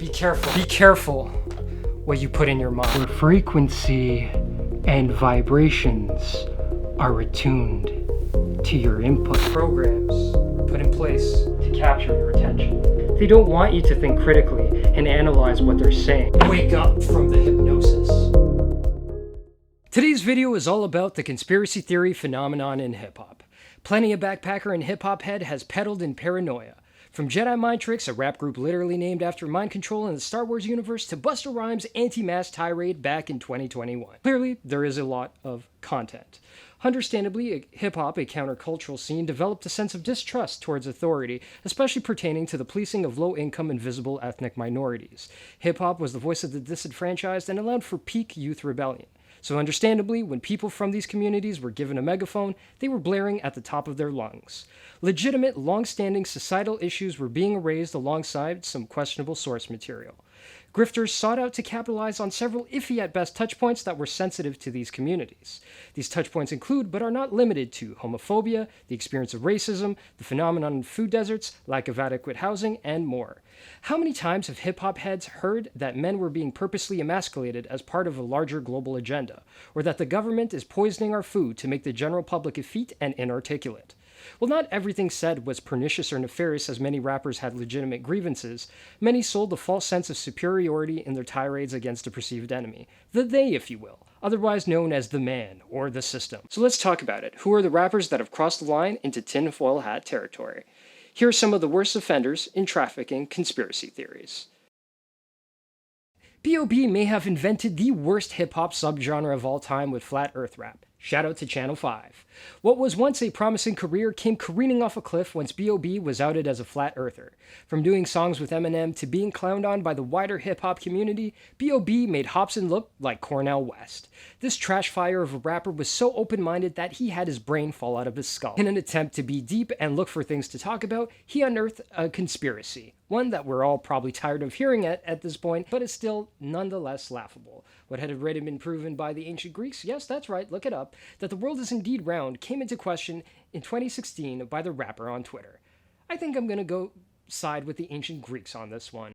Be careful. Be careful what you put in your mind. Where frequency and vibrations are attuned to your input. Programs are put in place to capture your attention. They don't want you to think critically and analyze what they're saying. Wake up from the hypnosis. Today's video is all about the conspiracy theory phenomenon in hip-hop. Plenty of backpacker and hip-hop head has peddled in paranoia. From Jedi Mind Tricks, a rap group literally named after mind control in the Star Wars universe, to Busta Rhymes' anti-mask tirade back in 2021. Clearly, there is a lot of content. Understandably, hip-hop, a countercultural scene, developed a sense of distrust towards authority, especially pertaining to the policing of low-income and visible ethnic minorities. Hip-hop was the voice of the disenfranchised and allowed for peak youth rebellion. So understandably, when people from these communities were given a megaphone, they were blaring at the top of their lungs. Legitimate, long-standing societal issues were being raised alongside some questionable source material. Grifters sought out to capitalize on several iffy at best touchpoints that were sensitive to these communities. These touchpoints include, but are not limited to, homophobia, the experience of racism, the phenomenon of food deserts, lack of adequate housing, and more. How many times have hip-hop heads heard that men were being purposely emasculated as part of a larger global agenda, or that the government is poisoning our food to make the general public effete and inarticulate? While not everything said was pernicious or nefarious, as many rappers had legitimate grievances, many sold the false sense of superiority in their tirades against a perceived enemy. The they, if you will, otherwise known as the man or the system. So let's talk about it. Who are the rappers that have crossed the line into tinfoil hat territory? Here are some of the worst offenders in trafficking conspiracy theories. B.O.B. may have invented the worst hip-hop subgenre of all time with flat earth rap. Shout out to Channel 5. What was once a promising career came careening off a cliff once B.O.B. was outed as a flat earther. From doing songs with Eminem to being clowned on by the wider hip-hop community, B.O.B. made Hopsin look like Cornel West. This trash fire of a rapper was so open-minded that he had his brain fall out of his skull. In an attempt to be deep and look for things to talk about, he unearthed a conspiracy. One that we're all probably tired of hearing at this point, but is still nonetheless laughable. What had already been proven by the ancient Greeks, yes, that's right, look it up, that the world is indeed round, came into question in 2016 by the rapper on Twitter. I think I'm gonna go side with the ancient Greeks on this one.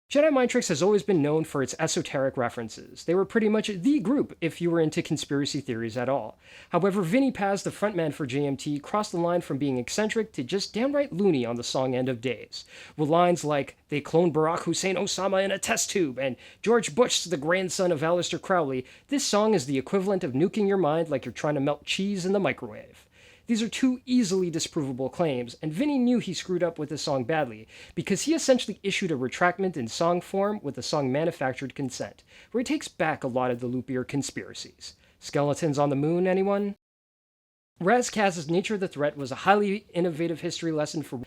Jedi Mind Tricks has always been known for its esoteric references. They were pretty much the group if you were into conspiracy theories at all. However, Vinnie Paz, the frontman for JMT, crossed the line from being eccentric to just downright loony on the song End of Days, with lines like, "They cloned Barack Hussein Osama in a test tube," and "George Bush, the grandson of Aleister Crowley. This song is the equivalent of nuking your mind like you're trying to melt cheese in the microwave." These are two easily disprovable claims, and Vinnie knew he screwed up with the song badly, because he essentially issued a retractment in song form with the song Manufactured Consent, where he takes back a lot of the loopier conspiracies. Skeletons on the Moon, anyone? Ras Kass's Nature of the Threat was a highly innovative history lesson for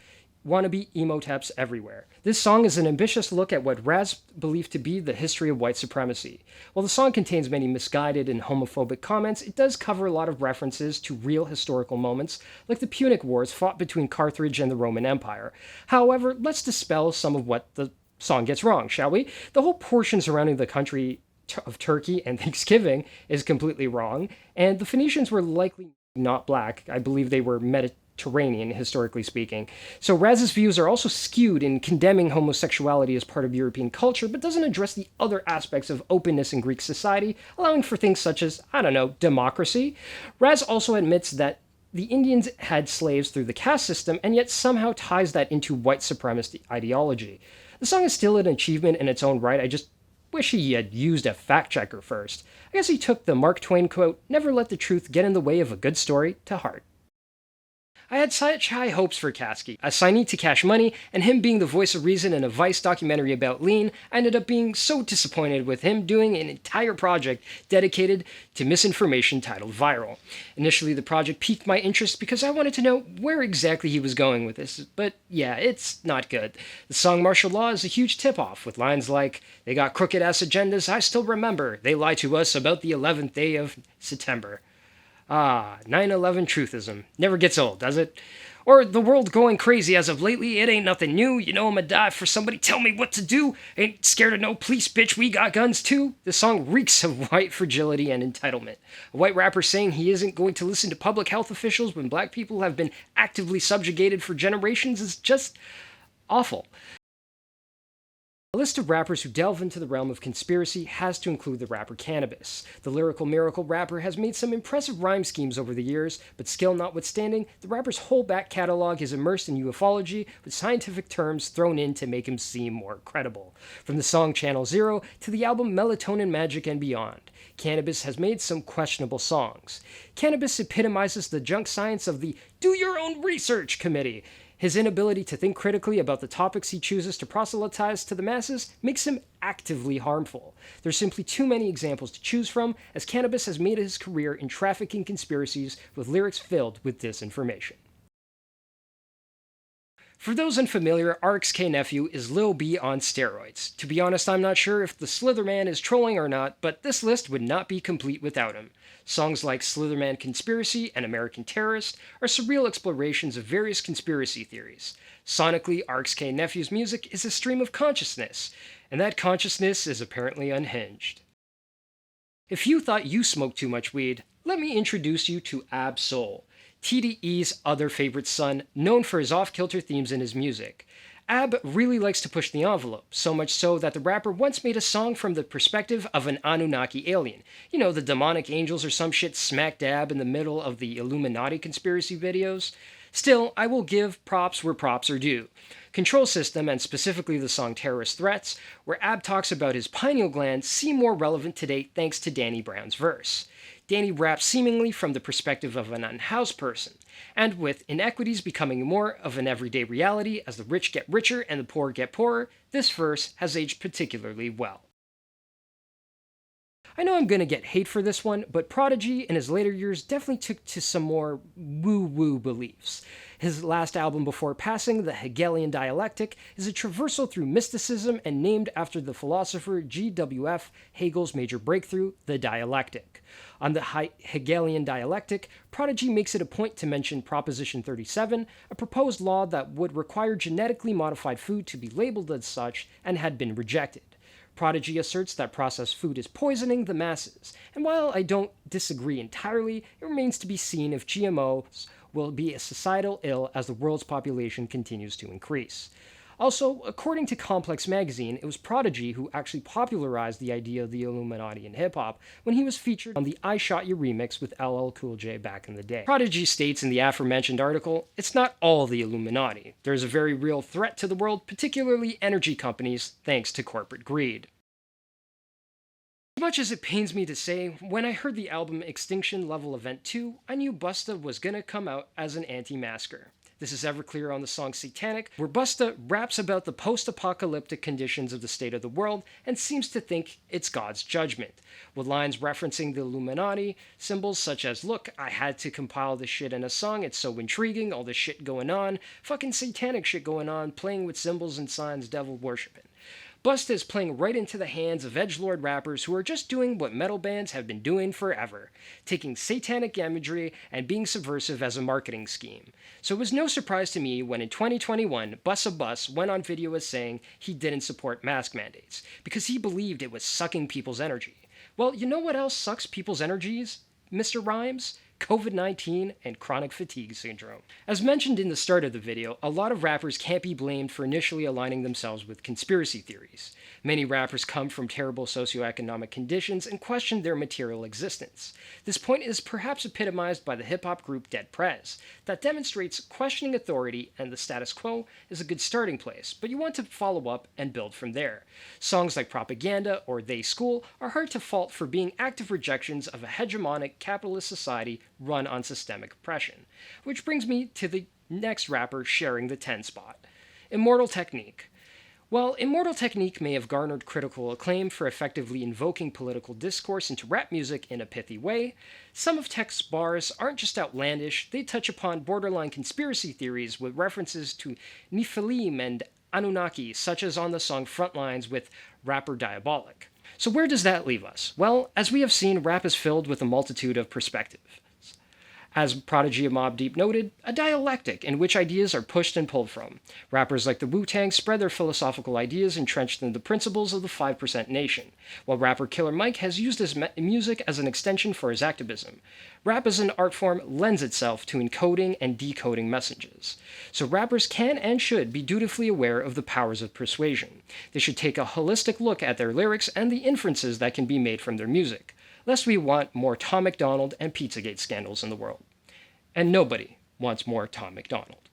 wannabe emo taps everywhere. This song is an ambitious look at what Raz believed to be the history of white supremacy. While the song contains many misguided and homophobic comments, it does cover a lot of references to real historical moments, like the Punic Wars fought between Carthage and the Roman Empire. However, let's dispel some of what the song gets wrong, shall we? The whole portion surrounding the country of Turkey and Thanksgiving is completely wrong, and the Phoenicians were likely not black. I believe they were Mediterranean, historically speaking. So Raz's views are also skewed in condemning homosexuality as part of European culture, but doesn't address the other aspects of openness in Greek society, allowing for things such as, democracy. Raz also admits that the Indians had slaves through the caste system, and yet somehow ties that into white supremacist ideology. The song is still an achievement in its own right. I just wish he had used a fact checker first. I guess he took the Mark Twain quote, "Never let the truth get in the way of a good story," to heart. I had such high hopes for Kasky, a signee to Cash Money, and him being the voice of reason in a Vice documentary about lean. I ended up being so disappointed with him doing an entire project dedicated to misinformation titled Viral. Initially, the project piqued my interest because I wanted to know where exactly he was going with this, but yeah, it's not good. The song Martial Law is a huge tip-off, with lines like, "They got crooked-ass agendas, I still remember. They lied to us about the 11th day of September." 9/11 truthism. Never gets old, does it? Or the world going crazy as of lately, it ain't nothing new. You know I'ma die for somebody, tell me what to do. Ain't scared of no police, bitch, we got guns too. This song reeks of white fragility and entitlement. A white rapper saying he isn't going to listen to public health officials when black people have been actively subjugated for generations is just awful. A list of rappers who delve into the realm of conspiracy has to include the rapper Cannabis. The lyrical miracle rapper has made some impressive rhyme schemes over the years, but skill notwithstanding, the rapper's whole back catalog is immersed in ufology with scientific terms thrown in to make him seem more credible. From the song Channel Zero to the album Melatonin Magic and beyond, Cannabis has made some questionable songs. Cannabis epitomizes the junk science of the Do Your Own Research Committee. His inability to think critically about the topics he chooses to proselytize to the masses makes him actively harmful. There's simply too many examples to choose from, as Cannabis has made his career in trafficking conspiracies with lyrics filled with disinformation. For those unfamiliar, RXK Nephew is Lil B on steroids. To be honest, I'm not sure if the Slitherman is trolling or not, but this list would not be complete without him. Songs like Slitherman Conspiracy and American Terrorist are surreal explorations of various conspiracy theories. Sonically, RXK Nephew's music is a stream of consciousness, and that consciousness is apparently unhinged. If you thought you smoked too much weed, let me introduce you to Ab-Soul, TDE's other favorite son, known for his off-kilter themes in his music. Ab really likes to push the envelope, so much so that the rapper once made a song from the perspective of an Anunnaki alien. You know, the demonic angels or some shit smack dab in the middle of the Illuminati conspiracy videos. Still, I will give props where props are due. Control System, and specifically the song Terrorist Threats, where Ab talks about his pineal gland, seem more relevant today thanks to Danny Brown's verse. Danny raps seemingly from the perspective of an unhoused person, and with inequities becoming more of an everyday reality as the rich get richer and the poor get poorer, this verse has aged particularly well. I know I'm gonna get hate for this one, but Prodigy in his later years definitely took to some more woo-woo beliefs. His last album before passing, The Hegelian Dialectic, is a traversal through mysticism and named after the philosopher G.W.F. Hegel's major breakthrough, the dialectic. On the Hegelian Dialectic, Prodigy makes it a point to mention Proposition 37, a proposed law that would require genetically modified food to be labeled as such and had been rejected. Prodigy asserts that processed food is poisoning the masses, and while I don't disagree entirely, it remains to be seen if GMOs will be a societal ill as the world's population continues to increase. Also, according to Complex Magazine, it was Prodigy who actually popularized the idea of the Illuminati in hip-hop when he was featured on the I Shot You remix with LL Cool J back in the day. Prodigy states in the aforementioned article, "It's not all the Illuminati. There's a very real threat to the world, particularly energy companies, thanks to corporate greed." As much as it pains me to say, when I heard the album Extinction Level Event 2, I knew Busta was gonna come out as an anti-masker. This is ever clear on the song Satanic, where Busta raps about the post-apocalyptic conditions of the state of the world and seems to think it's God's judgment, with lines referencing the Illuminati, symbols such as, "Look, I had to compile this shit in a song, it's so intriguing, all this shit going on, fucking satanic shit going on, playing with symbols and signs, devil worshipping." Busta is playing right into the hands of edgelord rappers who are just doing what metal bands have been doing forever, taking satanic imagery and being subversive as a marketing scheme. So it was no surprise to me when in 2021, Busta Bus went on video as saying he didn't support mask mandates, because he believed it was sucking people's energy. Well, you know what else sucks people's energies, Mr. Rhymes? COVID-19 and chronic fatigue syndrome. As mentioned in the start of the video, a lot of rappers can't be blamed for initially aligning themselves with conspiracy theories. Many rappers come from terrible socioeconomic conditions and question their material existence. This point is perhaps epitomized by the hip-hop group Dead Prez, that demonstrates questioning authority and the status quo is a good starting place, but you want to follow up and build from there. Songs like Propaganda or They School are hard to fault for being active rejections of a hegemonic capitalist society run on systemic oppression. Which brings me to the next rapper sharing the 10 spot, Immortal Technique. While Immortal Technique may have garnered critical acclaim for effectively invoking political discourse into rap music in a pithy way, some of Tech's bars aren't just outlandish, they touch upon borderline conspiracy theories with references to Nephilim and Anunnaki, such as on the song Frontlines with rapper Diabolic. So where does that leave us? Well, as we have seen, rap is filled with a multitude of perspectives. As Prodigy of Mobb Deep noted, a dialectic in which ideas are pushed and pulled from. Rappers like the Wu-Tang spread their philosophical ideas entrenched in the principles of the 5% Nation, while rapper Killer Mike has used his music as an extension for his activism. Rap as an art form lends itself to encoding and decoding messages. So rappers can and should be dutifully aware of the powers of persuasion. They should take a holistic look at their lyrics and the inferences that can be made from their music, lest we want more Tom MacDonald and Pizzagate scandals in the world. And nobody wants more Tom MacDonald.